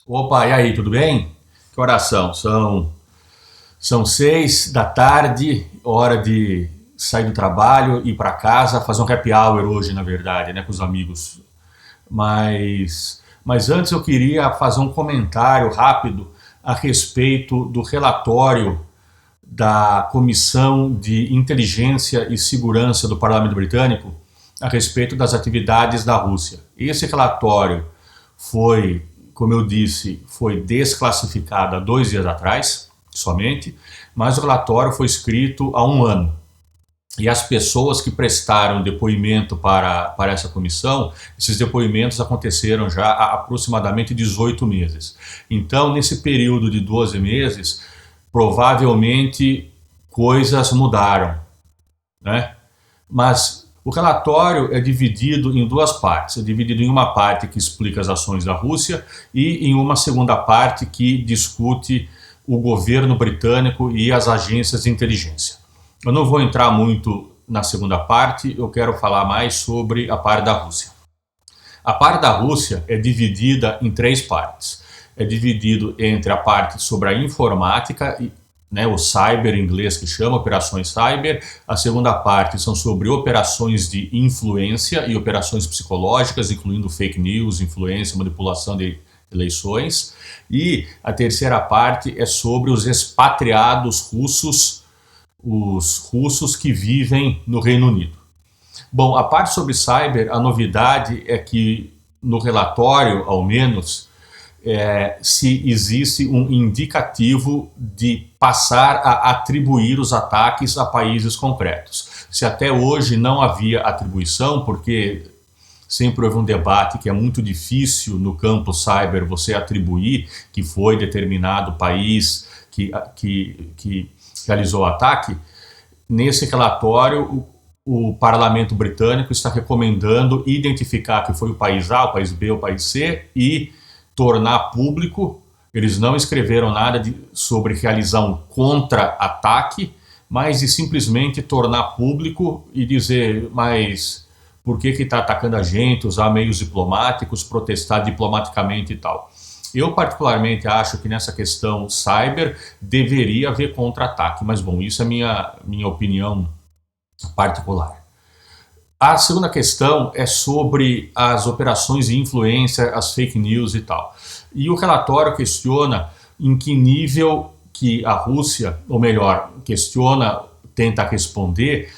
Opa, e aí, tudo bem? Que horas são? São 6 da tarde, hora de sair do trabalho, ir para casa, fazer um happy hour hoje, na verdade, né, com os amigos. Mas antes eu queria fazer um comentário rápido a respeito do relatório da Comissão de Inteligência e Segurança do Parlamento Britânico a respeito das atividades da Rússia. Esse relatório foi, como eu disse, foi desclassificado há 2 dias atrás, somente, mas o relatório foi escrito há um ano. E as pessoas que prestaram depoimento para essa comissão, esses depoimentos aconteceram já há aproximadamente 18 meses. Então, nesse período de 12 meses, provavelmente coisas mudaram, né? Mas o relatório é dividido em duas partes. É dividido em uma parte que explica as ações da Rússia e em uma segunda parte que discute o governo britânico e as agências de inteligência. Eu não vou entrar muito na segunda parte, eu quero falar mais sobre a parte da Rússia. A parte da Rússia é dividida em três partes. É dividido entre a parte sobre a informática, né, o cyber em inglês que chama, operações cyber. A segunda parte são sobre operações de influência e operações psicológicas, incluindo fake news, influência, manipulação de eleições. E a terceira parte é sobre os expatriados russos, os russos que vivem no Reino Unido. Bom, a parte sobre cyber, a novidade é que no relatório, ao menos, se existe um indicativo de passar a atribuir os ataques a países concretos. Se até hoje não havia atribuição, porque sempre houve um debate que é muito difícil no campo cyber você atribuir que foi determinado país que realizou o ataque, nesse relatório o parlamento britânico está recomendando identificar que foi o país A, o país B, o país C e tornar público. Eles não escreveram nada sobre realizar um contra-ataque, mas de simplesmente tornar público e dizer, mas por que está atacando a gente, usar meios diplomáticos, protestar diplomaticamente e tal. Eu particularmente acho que nessa questão cyber deveria haver contra-ataque, mas bom, isso é minha opinião particular. A segunda questão é sobre as operações de influência, as fake news e tal. E o relatório questiona em que nível que a Rússia, ou melhor, tenta responder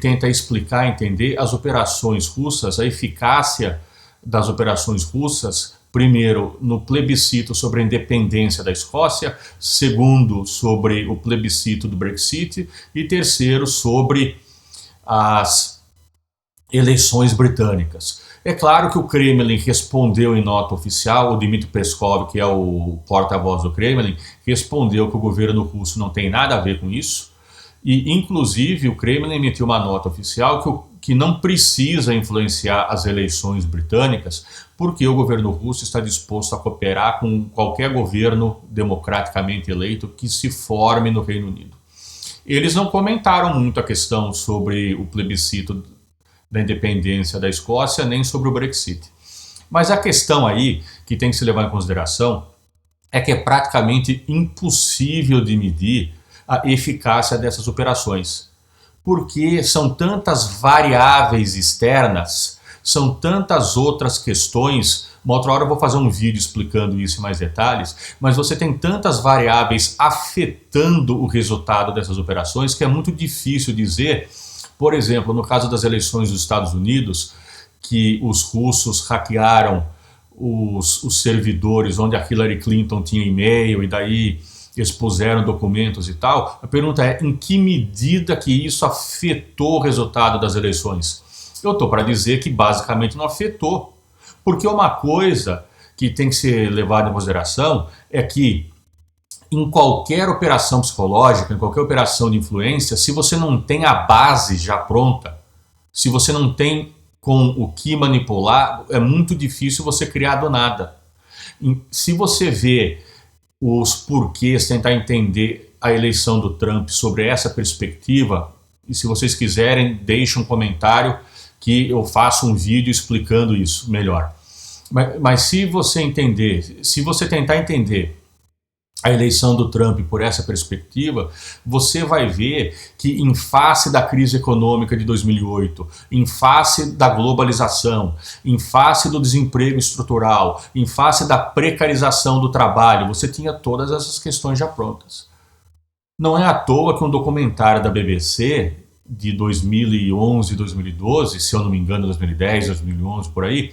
tenta explicar, entender as operações russas, a eficácia das operações russas, primeiro, no plebiscito sobre a independência da Escócia, segundo, sobre o plebiscito do Brexit e terceiro, sobre as eleições britânicas. É claro que o Kremlin respondeu em nota oficial, o Dmitry Peskov, que é o porta-voz do Kremlin, respondeu que o governo russo não tem nada a ver com isso, e inclusive o Kremlin emitiu uma nota oficial que não precisa influenciar as eleições britânicas, porque o governo russo está disposto a cooperar com qualquer governo democraticamente eleito que se forme no Reino Unido. Eles não comentaram muito a questão sobre o plebiscito da independência da Escócia, nem sobre o Brexit. Mas a questão aí que tem que se levar em consideração é que é praticamente impossível de medir a eficácia dessas operações, porque são tantas variáveis externas, são tantas outras questões. Uma outra hora eu vou fazer um vídeo explicando isso em mais detalhes, mas você tem tantas variáveis afetando o resultado dessas operações que é muito difícil dizer. Por exemplo, no caso das eleições dos Estados Unidos, que os russos hackearam os servidores onde a Hillary Clinton tinha e-mail e daí expuseram documentos e tal, a pergunta é em que medida que isso afetou o resultado das eleições? Eu estou para dizer que basicamente não afetou, porque uma coisa que tem que ser levada em consideração é que em qualquer operação psicológica, em qualquer operação de influência, se você não tem a base já pronta, se você não tem com o que manipular, é muito difícil você criar do nada. Se você vê os porquês, tentar entender a eleição do Trump sobre essa perspectiva, e se vocês quiserem, deixem um comentário que eu faço um vídeo explicando isso melhor. Mas se você entender, se você tentar entender a eleição do Trump por essa perspectiva, você vai ver que em face da crise econômica de 2008, em face da globalização, em face do desemprego estrutural, em face da precarização do trabalho, você tinha todas essas questões já prontas. Não é à toa que um documentário da BBC de 2011, 2012, se eu não me engano, 2010, 2011, por aí,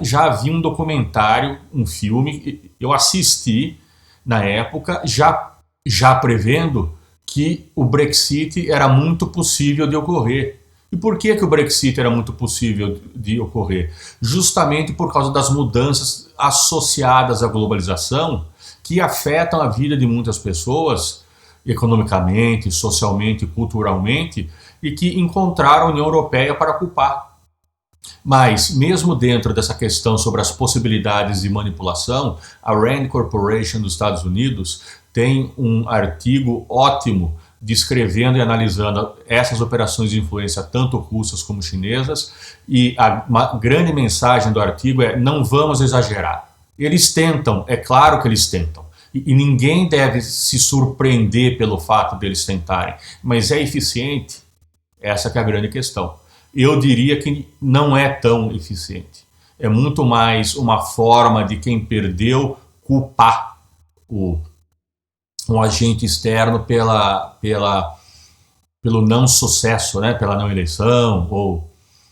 já havia um documentário, um filme, eu assisti na época, já prevendo que o Brexit era muito possível de ocorrer. E por que o Brexit era muito possível de ocorrer? Justamente por causa das mudanças associadas à globalização que afetam a vida de muitas pessoas, economicamente, socialmente, culturalmente, e que encontraram a União Europeia para culpar. Mas, mesmo dentro dessa questão sobre as possibilidades de manipulação, a Rand Corporation dos Estados Unidos tem um artigo ótimo descrevendo e analisando essas operações de influência, tanto russas como chinesas, e uma grande mensagem do artigo é: não vamos exagerar. Eles tentam, é claro que eles tentam, e ninguém deve se surpreender pelo fato deles tentarem, mas é eficiente? Essa que é a grande questão. Eu diria que não é tão eficiente. É muito mais uma forma de quem perdeu culpar um agente externo pelo não sucesso, né? Pela não eleição ou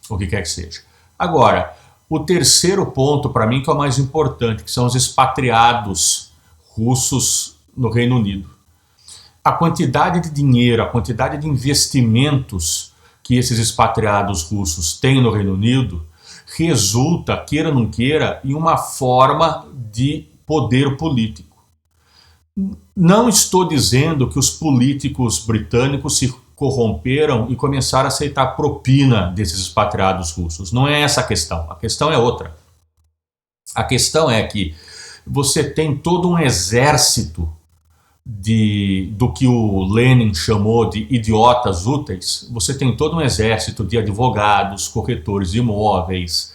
o que quer que seja. Agora, o terceiro ponto para mim que é o mais importante, que são os expatriados russos no Reino Unido. A quantidade de dinheiro, a quantidade de investimentos que esses expatriados russos têm no Reino Unido resulta, queira ou não queira, em uma forma de poder político. Não estou dizendo que os políticos britânicos se corromperam e começaram a aceitar propina desses expatriados russos. Não é essa a questão é outra. A questão é que você tem todo um exército do que o Lenin chamou de idiotas úteis. Você tem todo um exército de advogados, corretores de imóveis,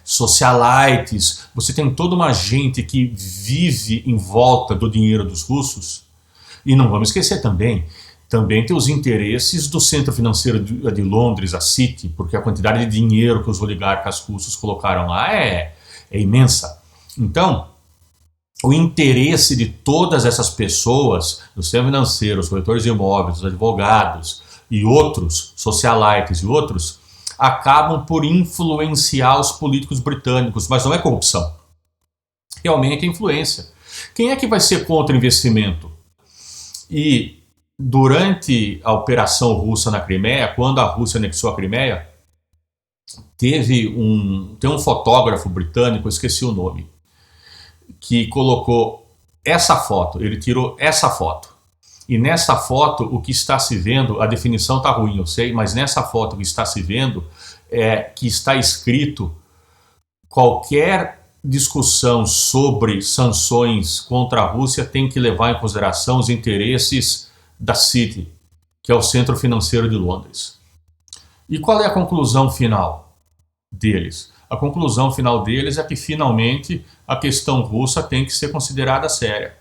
socialites, você tem toda uma gente que vive em volta do dinheiro dos russos. E não vamos esquecer também tem os interesses do centro financeiro de Londres, a City, porque a quantidade de dinheiro que os oligarcas russos colocaram lá é imensa. Então, o interesse de todas essas pessoas, do sistema financeiro, os corretores de imóveis, os advogados e outros, socialites e outros, acabam por influenciar os políticos britânicos, mas não é corrupção. Realmente é influência. Quem é que vai ser contra o investimento? E durante a operação russa na Crimeia, quando a Rússia anexou a Crimeia, tem um fotógrafo britânico, eu esqueci o nome, que colocou essa foto, ele tirou essa foto. E nessa foto, o que está se vendo, a definição está ruim, eu sei, mas nessa foto o que está se vendo é que está escrito: qualquer discussão sobre sanções contra a Rússia tem que levar em consideração os interesses da City, que é o centro financeiro de Londres. E qual é a conclusão final deles? A conclusão final deles é que, finalmente, a questão russa tem que ser considerada séria.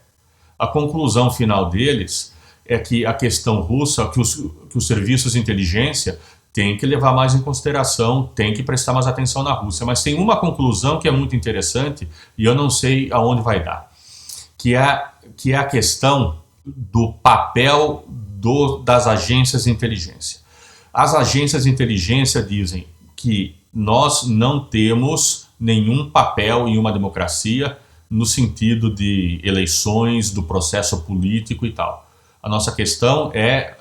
A conclusão final deles é que a questão russa, que os serviços de inteligência têm que levar mais em consideração, têm que prestar mais atenção na Rússia. Mas tem uma conclusão que é muito interessante, e eu não sei aonde vai dar, que é a questão do papel das agências de inteligência. As agências de inteligência dizem que nós não temos nenhum papel em uma democracia no sentido de eleições, do processo político e tal. A nossa questão é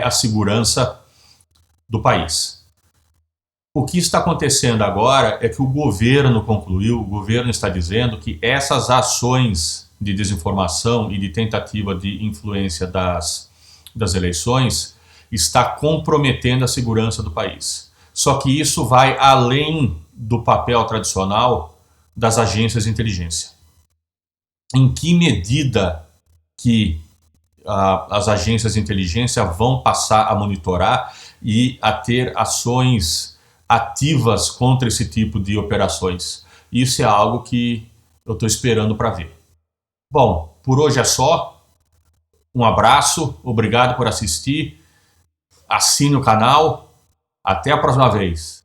a segurança do país. O que está acontecendo agora é que o governo está dizendo que essas ações de desinformação e de tentativa de influência das eleições está comprometendo a segurança do país. Só que isso vai além do papel tradicional das agências de inteligência. Em que medida que as agências de inteligência vão passar a monitorar e a ter ações ativas contra esse tipo de operações. Isso é algo que eu estou esperando para ver. Bom, por hoje é só. Um abraço, obrigado por assistir. Assine o canal. Até a próxima vez.